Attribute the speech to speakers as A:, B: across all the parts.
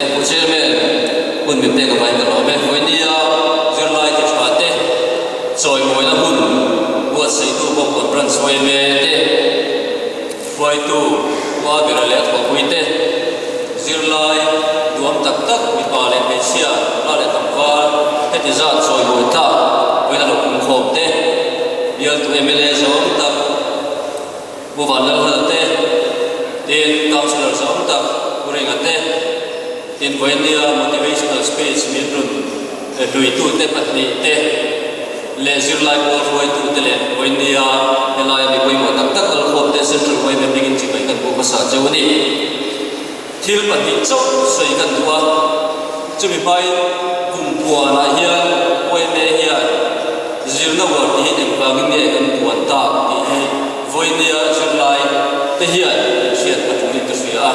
A: chairman hun mi pe ka bai ka lo me hoinia zirlai ke thate choi moi na hun buat sei tu bo kon bran choi me te foi tu wa bira le ko kuite zirlai duam tak tak mi pa le me sia la le tam wa he ti za choi moi ta hoina lo kum khom te yal tu mla zom tak bu van la te ten councilor zom tak kuring ate in Venia motivational speech minrun lui tu te patni te le zirlai ko roi tu te le Venia elai mi koi mo tak tak al khom te central way me begin chi bai kan bu masa jawni thil patni chok soi kan duwa chumi bai kum bua na hian koi me hian zirna war ti em pa ngi ne kan buan ta ti Venia zirlai te hian siat patni te sia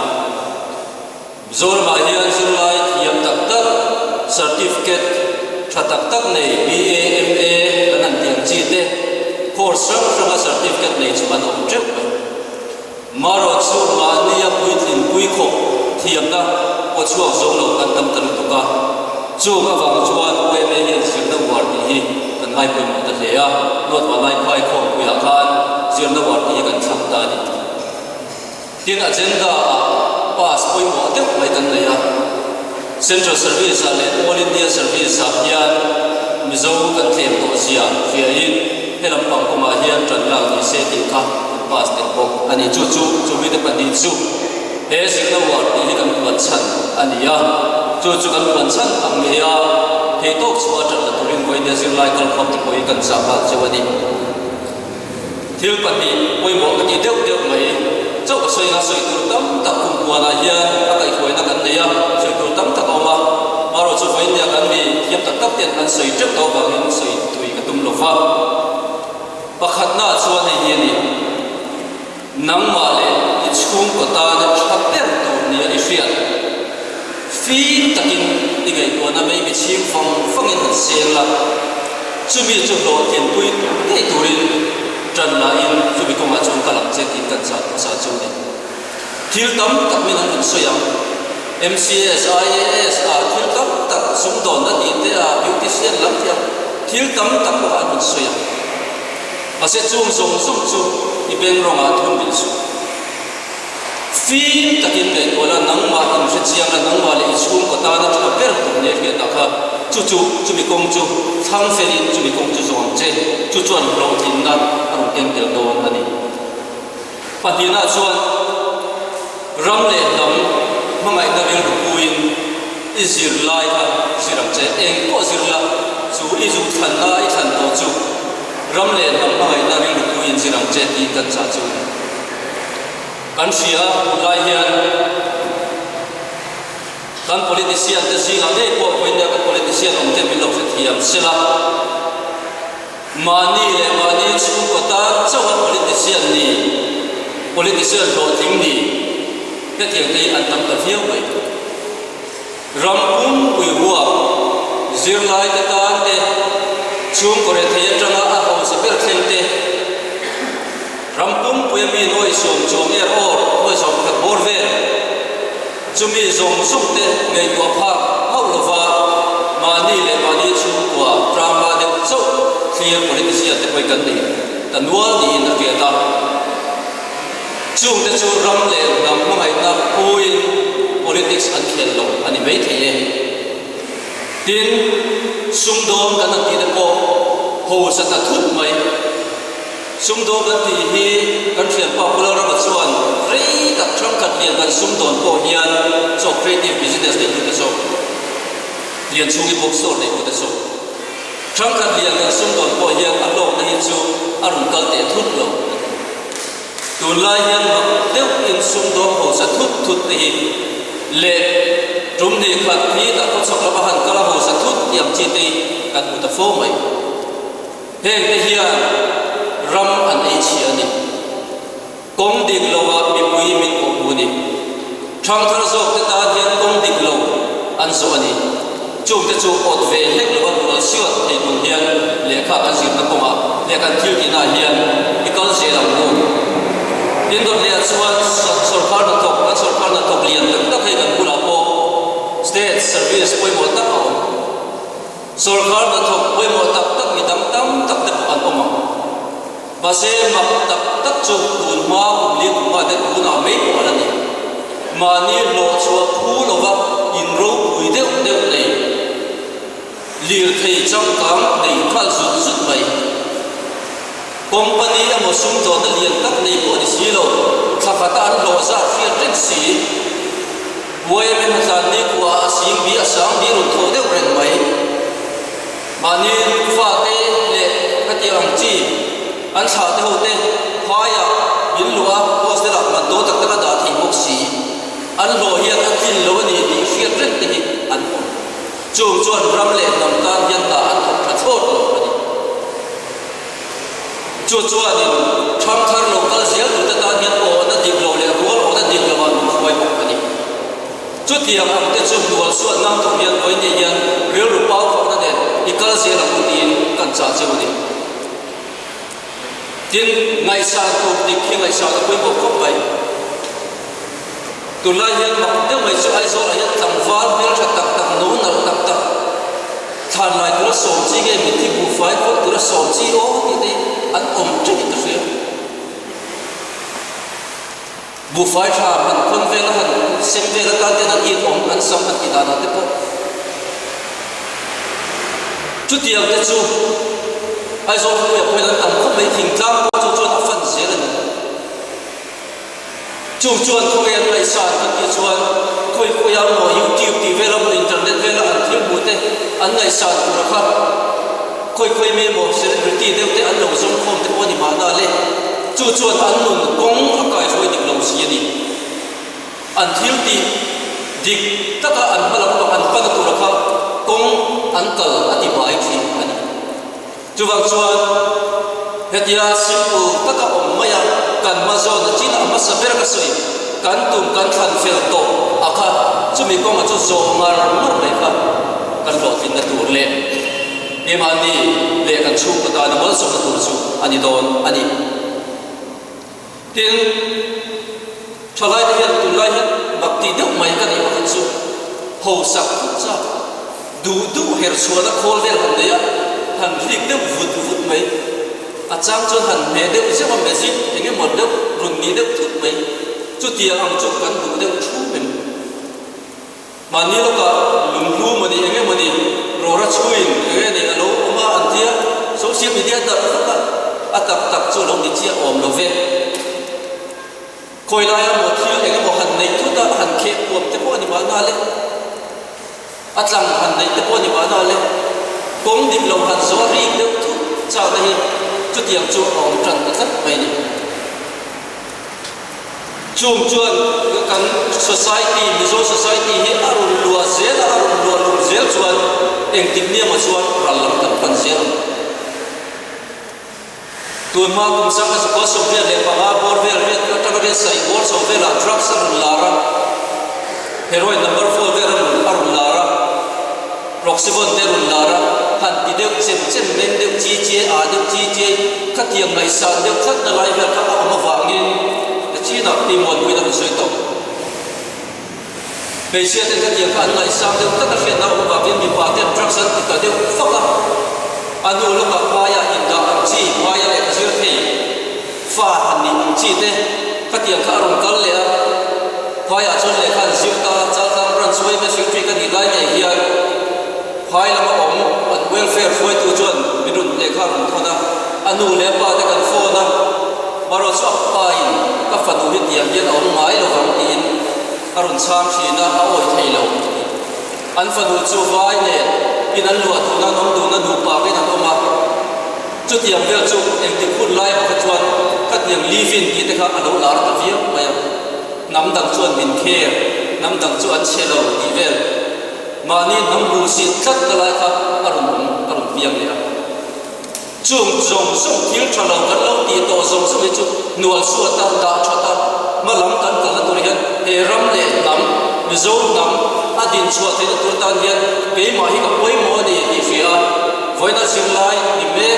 A: zor ma hian zirlai thiam tak tak certificate tha tak tak nei BAMA kanan tiang chi te course sang certificate nei chu an om trep maro chu ma nia puitlin pui kho thiam na o chu zong lo kan tam tan to ka chu ka wang chuan BAMA hian zirna war hi kan ngai pui mo ta hlea lot wa lai phai kho pui a khan zirna war hi kan thak ta ni tin agenda pass point mo te mai kan nei a central service ale all india service a hian mizo kan thlem to sia fia in helam pang koma hian tran lang ni se ti kha pass te bok ani chu mi te pani chu he signa war ni kan puan chan ani ya chu kan puan chan ang me ya he tok chu a tran turin koi de zir lai kal khom ti koi kan sa ba chawani thil pani koi mo ka ti deu mai châu cái soi ngã soi tu tâm tập cùng qua na hiền các cái khối na cần này à soi tu tâm tập ao mà rồi soi phải nhà cần gì hiệp tập tập tiền ăn soi trước tàu vào hiền soi tùy cái tum lộc pha và khát na chuan này hiền đi nắng mà lệ ít chung của ta nó thắp bếp tu nia ít phiền phi takin đi cái tu na mấy bị chim phong in thật xen là chú bị chú lộ tiền quý cái tu rin trần là in chú bị công an chúng ta làm chết tin cần sa chú này thiếu tấm tập mình ăn sôi ấm MCS IAS thiếu tấm tập súng đòn đất in thế beautician lắm thiếu tấm tập của ăn sôi ấm và sẽ chung dùng chú đi bên rong thun bị chú phim tập in này gọi là nắng mà in sẽ chiang là nắng mà lấy chung của ta nó cho bé cũng nhẹ cái đặc ha chú bị công chú thang phê in chú bị công chú dùng chế chú chuẩn lâu tin nan ang em tel don ani patina chuan ram le dam mangai na bil ruin izir lai ha siram che eng ko zirla chu izu than na I than to chu ram le dam mangai na bil ruin siram che ti kan cha chu kan sia lai hian kan politician te singa le ko koina kan politician om te bilo se thiam sela mani chung ko ta chaw politician ni politician lo thing ni ke tiang dei an tam ta fiau bai ram kum pui huwa zir lai ta tan te chung ko re thei tanga a ho se ber thleng te ram kum pui mi noi som chom er or noi som ka bor ve chumi zong suk te ngei ko pha hau lova mani chung ko drama de chaw clear politician te koi kan ni tanwal ni na ke ta chung te chu ram le dam mangai na koi politics an khel lo ani mai the tin sum dom kan ti de ko ho sa ta thut mai sum dom kan ti hi kan thian popular ra chuan rei tak thang kan lian kan sum don ko hian so creative business ni te so lian chungi bookstore ni te so trăng khát liền là xung đột của hiền ăn lộn này chú ăn cẩn thận thút lộn tuần lai hiền mặc tiêu in xung đột hồ sẽ thút thì lệ chúng đi khát khí đã có sọc là hành cả hồ sẽ thút tiệm chi ti cần một tập phố mày hèn cái hiền ram ăn ấy chi anh công đi lâu bị quý mình cũng buồn đi trăng thar dọc cái ta hiền công đi lâu ăn số anh chung te chu ot ve hek lo ban siot thei kun hian lekha kan zir na koma le kan thil ki na hian ikal je lam no tin dot le chuan sarkar na tok lian tak tak he kan pula po state service poi mo tak au sarkar na thok poi mo tak tak mi dam tam tak tak an oma base mak tak tak chu kun ma li ma de kun a me ko ani mani lo chua phu lo ba in ro pui de nei lir thei chang kam nei khal zut zut mai company amo sum to da lian tak nei ko ni silo khafata an lo za fi rin si boy men zan ni kwa sing bi asang bi ru tho de ren mai mani fa te le khati ang chi an sa te ho te khaya in lua post de la man do tak tak da thi mok si an lo hian an tin lo ni ni fi rin te an chung chuan ram le nam tan yan da an thok tha chot lo ani chu chuan in tham thar local zel tu ta tan yan o na dik lo le rol o na dik lo man khoi mok ani chu tiang am te chu dual suat nam thong yan oi ni yan real ru pau kho na den ikal zel am tin kan cha che ni tin ngai sa tu dik khi ngai sa ko ko ko bai tu la yan mak de mai chu ai zo la yan tam var mel tha tak tak no na tak tak than lai tu som chi ge mi thi bu fai ko tu som chi o ti ti an om chi tu se bu fai tha han kon ve la han sem ve la ta te na i om an sam an ti da na te ko chu ti ang te chu ai zo ko ya ko na tam ko mai thing tlang chu chu na fan se la chung chuan ko yan lai sa kan ki chuan koi ko yang mo YouTube ti vela mo internet vela an thil bu te an lai sa tu ra kha koi me mo celebrity de te an lo zong khom te ko ni ma na le chu chuan an nun kong akai hoi dik lo si ni an thil ti dik taka an malam ko an pa tu ra kha kong an kal ati bai thi ani chu wang chuan hetia simple taka om maya kan ma zo na china ma sa ber ka soi kan tum kan than fel to akha chumi ko ma chu zo mar mar le kha kan lo tin na tur le e ma ni le kan chu ka da wal so na tur chu ani don ani tin thalai de tu lai bakti de mai ka ni ma chu ho sak cha du her so na khol vel kan de ya han lik de vut mai achang chon han me de se ma message enge mod de run ni de thut mai chu tia ang chu kan du de thu men mani lo ka lum lu ma ni enge ma ni ro ra chuin enge ni alo ma an tia social media da ka atak tak chu lo ni chia om lo ve koi la ya mo thil enge mo han nei thu da han khe om te po ni ma na le atlang han nei te po ni ma na le kong dik lo han zo ri de thu cha da hi chu tiang chu om tran ta mai ni chung chuan kan society mizo society hi arun lua zel arun lua lum zel chuan eng tik ni ma chuan ral lam kan pan zel tu ma kum sang ka ko so ve le pa bor ve re ta ka de sai bor so ve la drugs arun lara heroin number 4 ve arun lara roxibon de arun lara han ti de chen men de chi a de chi kha tiang ngai sa de khat na lai ve ka ma wangin chi na ti mon pui na soi to pe sia te tiang ka ngai sa de ta ka fian na ba vin mi pa te drugs an ti ta de fa ka anu lo ka pa ya in da chi pa ya le ka sir thei fa han ni chi te ka tiang ka ron kal le a pa ya chon le khan siu ta chal tam ran soi me siu ka ni lai nei hian phai la ma om an welfare foi tu chon minun le kha ron thona anu le pa te kan fo na maro so pa in ka fa du hit yang yen on mai lo wang in arun sam chi na a oi thei lo an fa du chu vai ne in an lo tu na nom du na du pa ke na to ma chu tiang vel chu eng ti khun lai ma ka chuan ka tiang live in ki te kha alo lar ta viam mai nam dang chuan min khe nam dang chu an che lo ti vel mani nam bu si thlat ta lai kha arun viam le chung zong song thil thalo kan lo ti to zong song chu nual su ta da thata ma lam kan ka tur hian he ram le nam mi zo nam adin chu the tur tan hian ke ma hi ka poi mo ni ti fia voina sim lai ni me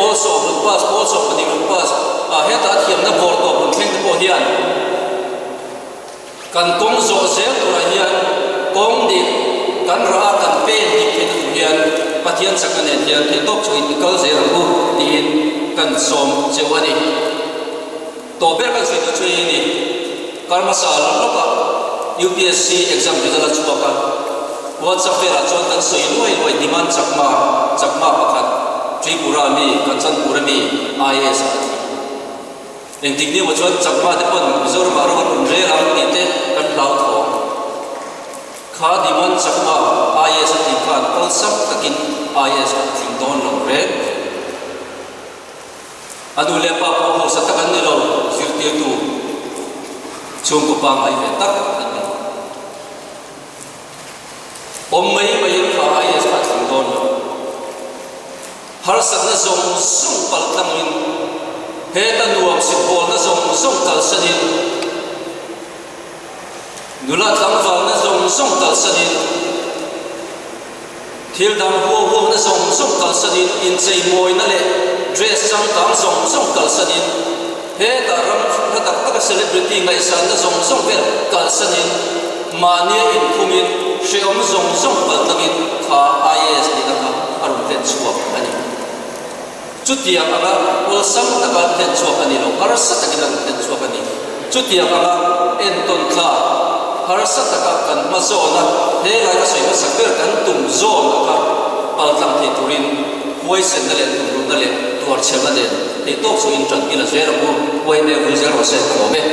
A: also ni pass a he ta thiam na bor to bun theng ko hian kan kong zo se tur hian kong di kan ra kan pe ni ke tu hian pathian sakane hian he tok chuin kal zera ku tin kan som chewani to ber kan sei chu ni karma sala loka UPSC exam result chuaka WhatsApp ra chon kan sei loi demand chakma pakhat Tripura mi Kanchanpura mi IAS ati eng tikni mo chon chakma te pon Mizoram aro kan re ram ni te kan lau tho kha demand chakma IAS ati khan kal sap takin IAS ati don lo re adu le pa po sa takan ni lo sirti tu chung ko pa mai ve tak ani mai kha IAS ati don lo har sak na zong sung pal tang in he ta nuam si bol na zong kal sanin nula tang wal na zong kal sanin thil dam ho na zong kal sanin in chei moi na le dress sang tang zong kal sanin he ta ram na tak tak celebrity ngai san na zong vel kal sanin mania in khumin sheom zong pal tangin kha IAS ni ta arun ten chuak ani Cutia kala ulsam takkan dan suapani lo harus takkan dan suapani cutia kala enton kla harus takkan mazona he lagi saya sakir kan tum zona ka paltam titurin huai sendalen tum dalen tuar cemade itu so intran ila zero huai ne vulgar wase kobe